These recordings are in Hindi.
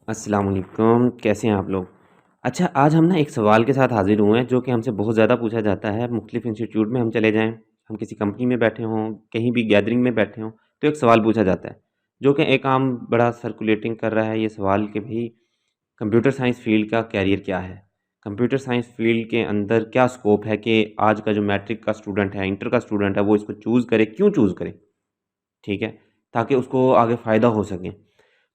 अस्सलाम वालेकुम, कैसे हैं आप लोग? अच्छा, आज हम ना एक सवाल के साथ हाज़िर हुए हैं जो कि हमसे बहुत ज़्यादा पूछा जाता है। मुख़्तलिफ़ इंस्टीट्यूट में हम चले जाएँ, हम किसी कंपनी में बैठे हों, कहीं भी गैदरिंग में बैठे हों, तो एक सवाल पूछा जाता है, जो कि एक आम बड़ा सर्कुलेटिंग कर रहा है ये सवाल कि भई कंप्यूटर साइंस फ़ील्ड का करियर क्या है? कंप्यूटर साइंस फ़ील्ड के अंदर क्या स्कोप है कि आज का जो मैट्रिक का स्टूडेंट है, इंटर का स्टूडेंट है, वो इसको चूज़ करे, क्यों चूज़ करे? ठीक है? ताकि उसको आगे फ़ायदा हो सके।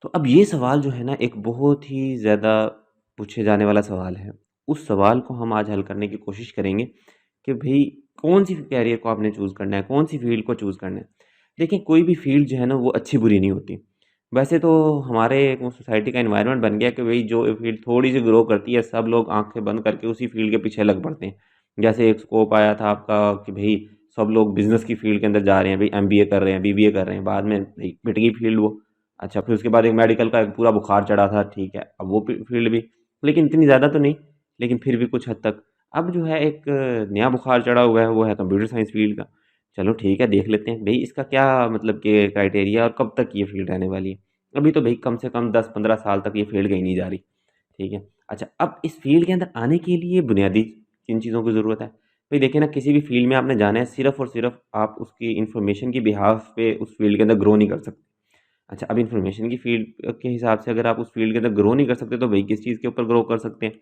तो अब ये सवाल जो है ना एक बहुत ही ज़्यादा पूछे जाने वाला सवाल है। उस सवाल को हम आज हल करने की कोशिश करेंगे कि भई कौन-सी कैरियर को आपने चूज़ करना है, कौन-सी फ़ील्ड को चूज़ करना है। देखिए कोई भी फ़ील्ड जो है ना वो अच्छी-बुरी नहीं होती। वैसे तो हमारे वो सोसाइटी का एनवायरनमेंट बन गया कि भई जो फ़ील्ड थोड़ी-सी ग्रो करती है सब लोग आँखें बंद करके उसी फ़ील्ड के पीछे लग पड़ते हैं। जैसे एक स्कोप आया था आपका कि भई सब लोग बिज़नेस की फ़ील्ड के अंदर जा रहे हैं, भई एमबीए कर रहे हैं, बीबीए कर रहे हैं, बाद में भई मिट गई फ़ील्ड वो। अच्छा, फिर उसके बाद एक मेडिकल का एक पूरा बुखार चढ़ा था, ठीक है, अब वो फ़ील्ड भी लेकिन इतनी ज़्यादा तो नहीं, लेकिन फिर भी कुछ हद तक। अब जो है एक नया बुखार चढ़ा हुआ है, वो है कंप्यूटर साइंस फ़ील्ड का। चलो ठीक है, देख लेते हैं, भई इसका क्या मतलब कि क्राइटेरिया और कब तक ये फ़ील्ड रहने वाली है? अभी तो भई कम से कम 10-15 साल तक ये फ़ील्ड कहीं नहीं जा रही, ठीक है। अच्छा, अब इस फ़ील्ड के अंदर आने के लिए बुनियादी किन चीज़ों की ज़रूरत है? भई देखिए ना, किसी भी फ़ील्ड में आपने जाना है, सिर्फ़ और सिर्फ़ आप उसकी इन्फॉर्मेशन के बिहाफ़ पे उस फ़ील्ड के अंदर ग्रो नहीं कर सकते। अच्छा, अब इन्फॉर्मेशन की फ़ील्ड के हिसाब से अगर आप उस फ़ील्ड के अंदर ग्रो नहीं कर सकते, तो भई किस चीज़ के ऊपर ग्रो कर सकते हैं?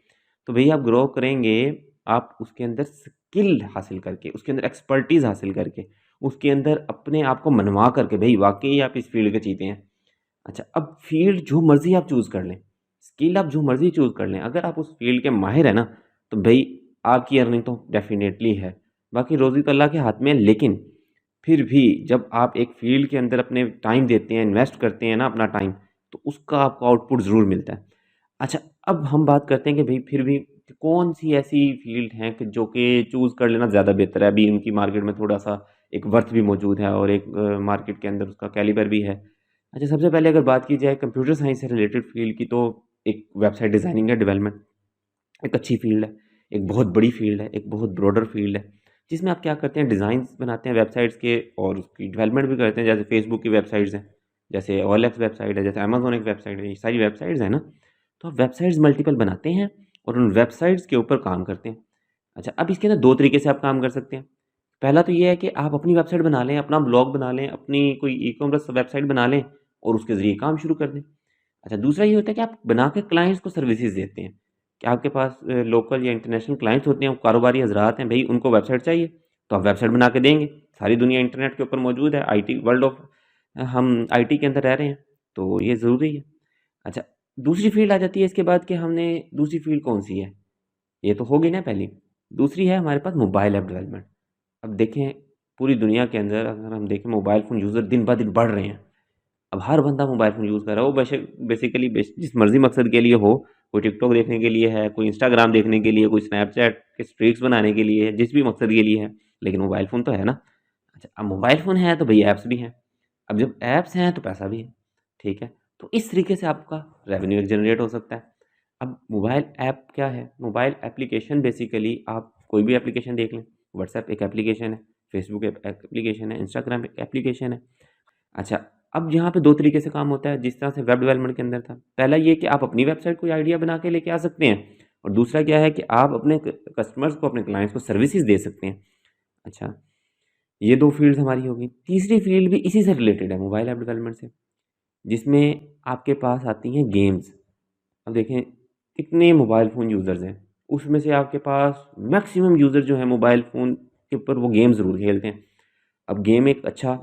तो भई आप ग्रो करेंगे, आप उसके अंदर स्किल हासिल करके, उसके अंदर एक्सपर्टीज़ हासिल करके, उसके अंदर अपने आप को मनवा करके, भई वाक़ई आप इस फ़ील्ड के चीते हैं। अच्छा, अब फ़ील्ड जो मर्ज़ी आप चूज़ कर लें, स्किल आप जो मर्ज़ी चूज़ कर लें, अगर आप उस फ़ील्ड के माहिर हैं ना, तो भई आपकी अर्निंग तो डेफ़िनेटली है। बाकी रोज़ी तो अल्लाह के हाथ में है, लेकिन फिर भी जब आप एक फ़ील्ड के अंदर अपने टाइम देते हैं, इन्वेस्ट करते हैं ना अपना टाइम, तो उसका आपको आउटपुट ज़रूर मिलता है। अच्छा, अब हम बात करते हैं कि भई फिर भी कौन-सी ऐसी फ़ील्ड हैं कि जो कि चूज़ कर लेना ज़्यादा बेहतर है? अभी उनकी मार्केट में थोड़ा-सा एक वर्थ भी मौजूद है और एक मार्केट के अंदर उसका कैलिबर भी है। अच्छा, सबसे पहले अगर बात की जाए कंप्यूटर साइंस से रिलेटेड फ़ील्ड की, तो एक वेबसाइट डिज़ाइनिंग एंड डेवलपमेंट एक अच्छी फ़ील्ड है, एक बहुत बड़ी फ़ील्ड है, एक बहुत ब्रॉडर फ़ील्ड है, जिसमें आप क्या करते हैं डिज़ाइन्स बनाते हैं वेबसाइट्स के और उसकी डेवलपमेंट भी करते हैं। जैसे फ़ेसबुक की वेबसाइट्स हैं, जैसे ओएलएक्स वेबसाइट है, जैसे अमेज़न एक वेबसाइट है, ये सारी वेबसाइट्स हैं ना, तो आप वेबसाइट्स मल्टीपल बनाते हैं और उन वेबसाइट्स के ऊपर काम करते हैं। अच्छा, अब इसके अंदर 2 तरीके से आप काम कर सकते हैं। पहला तो ये है कि आप अपनी वेबसाइट बना लें, अपना ब्लॉग बना लें, अपनी कोई ई-कॉमर्स वेबसाइट बना लें और उसके ज़रिए काम शुरू कर दें। अच्छा, दूसरा ये होता है कि आप बना के क्लाइंट्स को सर्विसेज़ देते हैं, कि आपके पास लोकल या इंटरनेशनल क्लाइंट्स होते हैं, वो कारोबारी हज़रात हैं, भई उनको वेबसाइट चाहिए, तो आप वेबसाइट बना के देंगे। सारी दुनिया इंटरनेट के ऊपर मौजूद है, आईटी वर्ल्ड ऑफ हम आईटी के अंदर रह रहे हैं, तो ये ज़रूरी है। अच्छा, दूसरी फ़ील्ड आ जाती है इसके बाद कि हमने दूसरी फ़ील्ड कौन-सी है? ये तो हो गई ना पहली। दूसरी है हमारे पास मोबाइल ऐप डेवलपमेंट। अब देखें, पूरी दुनिया के अंदर अगर हम देखें मोबाइल फ़ोन यूज़र दिन-ब-दिन बढ़ रहे हैं। अब हर बंदा मोबाइल फ़ोन यूज़ कर रहा है, वो बेसिकली जिस मर्ज़ी मकसद के लिए हो, कोई टिकटॉक देखने के लिए है, कोई इंस्टाग्राम देखने के लिए, कोई स्नैपचैट के स्ट्रीक्स बनाने के लिए है, जिस भी मकसद के लिए है, लेकिन मोबाइल फ़ोन तो है ना। अच्छा, अब मोबाइल फ़ोन है तो भई ऐप्स भी हैं। अब जब ऐप्स हैं तो पैसा भी है, ठीक है? तो इस तरीके से आपका रेवेन्यू जनरेट हो सकता है। अब मोबाइल ऐप क्या है? मोबाइल एप्लीकेशन बेसिकली आप कोई भी एप्लीकेशन देख लें, व्हाट्सऐप एक एप्लीकेशन है, फेसबुक एक एप्लीकेशन है, इंस्टाग्राम एक एप्लीकेशन है। अच्छा, अब यहाँ पे 2 तरीके से काम होता है, जिस तरह से वेब डेवलपमेंट के अंदर था। पहला ये कि आप अपनी वेबसाइट कोई आइडिया बना के लेके आ सकते हैं और दूसरा क्या है कि आप अपने कस्टमर्स को, अपने क्लाइंट्स को सर्विसेज़ दे सकते हैं। अच्छा, ये 2 फ़ील्ड्स हमारी हो गई। तीसरी फ़ील्ड भी इसी से रिलेटेड है, मोबाइल ऐप डेवलपमेंट से, जिसमें आपके पास आती हैं गेम्स। अब देखें, कितने मोबाइल फ़ोन यूज़र्स हैं, उसमें से आपके पास मैक्सिमम यूज़र जो हैं मोबाइल फ़ोन के ऊपर वो गेम ज़रूर खेलते हैं। अब गेम एक अच्छा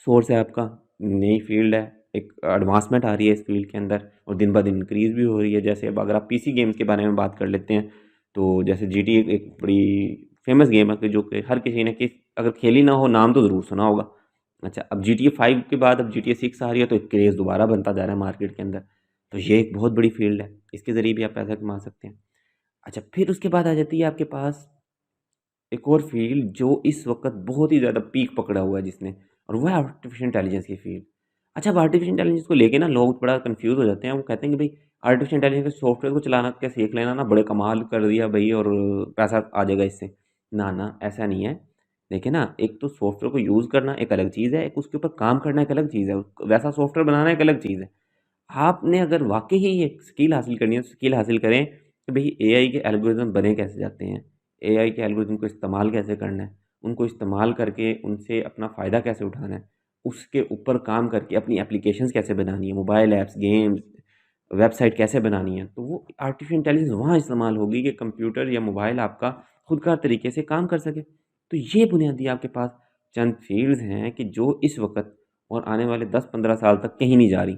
सोर्स है आपका, नई फ़ील्ड है, एक एडवांसमेंट आ रही है इस फ़ील्ड के अंदर और दिन-ब-दिन इंक्रीज़ भी हो रही है। जैसे अब अगर आप पीसी गेम्स के बारे में बात कर लेते हैं, तो जैसे जीटीए एक बड़ी फ़ेमस गेम है कि जो कि हर किसी ने अगर खेली ना हो, नाम तो ज़रूर सुना होगा। अच्छा, अब जीटीए 5 के बाद अब जीटीए 6 आ रही है, तो एक क्रेज़ दोबारा बनता जा रहा है मार्केट के अंदर। तो ये एक बहुत बड़ी फ़ील्ड है, इसके ज़रिए भी आप पैसा कमा सकते हैं। अच्छा, फिर उसके बाद आ जाती है आपके पास एक और फ़ील्ड जो इस वक़्त बहुत ही ज़्यादा पीक पकड़ा हुआ है जिसने, और वो है आर्टिफ़िशियल इंटेलिजेंस की फ़ील्ड। अच्छा, अब आर्टिफ़िशियल इंटेलिजेंस को लेके ना लोग बड़ा कन्फ्यूज़ हो जाते हैं। वो कहते हैं कि भई आर्टिफ़िशियल इंटेलिजेंस के सॉफ्टवेयर को चलाना क्या सीख लेना ना, बड़े कमाल कर दिया भई और पैसा आ जाएगा इससे। ना, ना, ऐसा नहीं है। देखिए ना, एक तो सॉफ्टवेयर को यूज़ करना एक अलग चीज़ है, एक उसके ऊपर काम करना एक अलग चीज़ है। वैसा सॉफ्टवेयर बनाना एक अलग चीज़ है। आपने अगर वाक़ई ही एक स्किल हासिल करनी है तो स्किल हासिल करें कि भई एआई के एल्गोरिदम बने कैसे जाते हैं, एआई के एल्गोरिदम को इस्तेमाल कैसे करना है, उनको इस्तेमाल करके उनसे अपना फ़ायदा कैसे उठाना है, उसके ऊपर काम करके अपनी एप्लीकेशंस कैसे बनानी है, मोबाइल ऐप्स, गेम्स, वेबसाइट कैसे बनानी है, तो वो आर्टिफ़िशियल इंटेलिजेंस वहाँ इस्तेमाल होगी कि कंप्यूटर या मोबाइल आपका खुदकार तरीके से काम कर सके। तो ये बुनियादी आपके पास चंद फ़ील्ड्स हैं कि जो इस वक़्त और आने वाले 10-15 साल तक कहीं नहीं जा रही।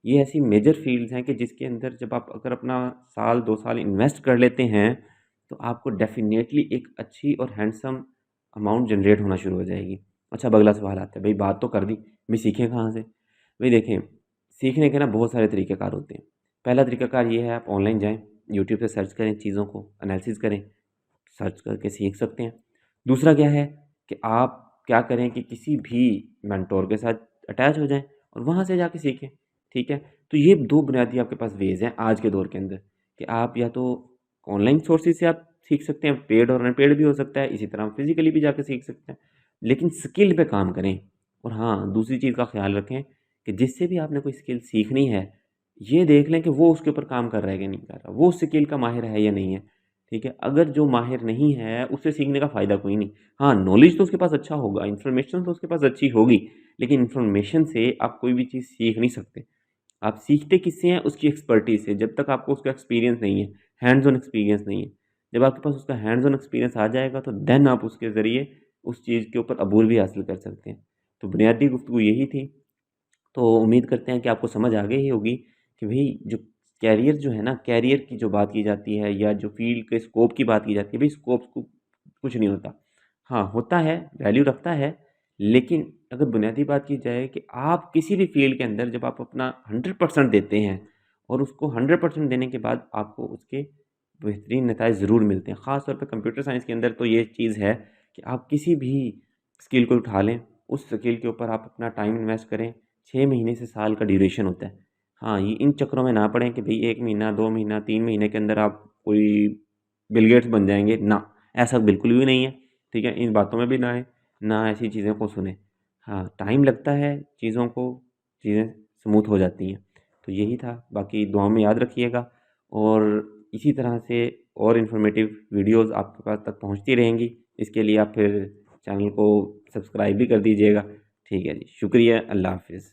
ये ऐसी मेजर फ़ील्ड्स हैं कि जिसके अंदर जब आप अगर अपना साल 2 साल इन्वेस्ट कर लेते हैं, तो आपको डेफ़िनेटली एक अच्छी और हैंडसम अमाउंट जनरेट होना शुरू हो जाएगी। अच्छा, अब अगला सवाल आता है, भई बात तो कर दी, भई सीखें कहाँ से? भई देखें, सीखने के ना बहुत सारे तरीक़ेकार होते हैं। पहला तरीक़ाकार ये है, आप ऑनलाइन जाएँ, यूट्यूब पे सर्च करें, चीज़ों को एनालिसिस करें, सर्च करके सीख सकते हैं। दूसरा क्या है कि आप क्या करें कि किसी भी मेंटर के साथ अटैच हो जाएँ और वहाँ से जाके सीखें, ठीक है? तो ये 2 बुनियादी आपके पास वेज़ हैं आज के दौर के अंदर कि आप या तो ऑनलाइन सोर्सेज़ से आप सीख सकते हैं, पेड और अनपेड भी हो सकता है, इसी तरह फिज़िकली भी जाके सीख सकते हैं। लेकिन स्किल पे काम करें और हाँ, दूसरी चीज़ का ख़्याल रखें कि जिससे भी आपने कोई स्किल सीखनी है, ये देख लें कि वो उसके ऊपर काम कर रहा है कि नहीं कर रहा, वो उस स्किल का माहिर है या नहीं है, ठीक है? अगर जो माहिर नहीं है, उससे सीखने का फ़ायदा कोई नहीं। हाँ, नॉलेज तो उसके पास अच्छा होगा, इन्फॉर्मेशन तो उसके पास अच्छी होगी, लेकिन इन्फॉर्मेशन से आप कोई भी चीज़ सीख नहीं सकते। आप सीखते किससे हैं? उसकी एक्सपर्टीज़ से, जब तक आपको उसका एक्सपीरियंस नहीं है, हैंड्स ऑन एक्सपीरियंस नहीं है। जब आपके पास उसका हैंड्स ऑन एक्सपीरियंस आ जाएगा, तो देन आप उसके ज़रिए उस चीज़ के ऊपर अबूर भी हासिल कर सकते हैं। तो बुनियादी गुफ्तगू यही थी। तो उम्मीद करते हैं कि आपको समझ आ गई ही होगी कि भई जो कैरियर जो है ना, कैरियर की जो बात की जाती है या जो फ़ील्ड के स्कोप की बात की जाती है, भई स्कोप को कुछ नहीं होता। हाँ, होता है, वैल्यू रखता है, लेकिन अगर बुनियादी बात की जाए कि आप किसी भी फ़ील्ड के अंदर जब आप अपना 100% देते हैं और उसको 100% देने के बाद आपको उसके बेहतरीन नताइज ज़रूर मिलते हैं। ख़ास तौर पे कंप्यूटर साइंस के अंदर तो ये चीज़ है कि आप किसी भी स्किल को उठा लें, उस स्किल के ऊपर आप अपना टाइम इन्वेस्ट करें, 6 महीने से साल का ड्यूरेशन होता है। हाँ, ये इन चक्करों में ना पड़ें कि भई 1 महीना, 2 महीना, 3 महीने के अंदर आप कोई बिल गेट्स बन जाएँगे, ना, ऐसा बिल्कुल भी नहीं है, ठीक है? इन बातों में भी ना आएँ, ना ऐसी चीज़ों को सुनें। हाँ, टाइम लगता है चीज़ों को, चीज़ें स्मूथ हो जाती हैं। तो यही था, बाकी दुआ में याद रखिएगा और इसी तरह से और इन्फॉर्मेटिव वीडियोज़ आपके पास तक पहुँचती रहेंगी। इसके लिए आप फिर चैनल को सब्सक्राइब भी कर दीजिएगा। ठीक है जी, शुक्रिया, अल्लाह हाफ़िज़।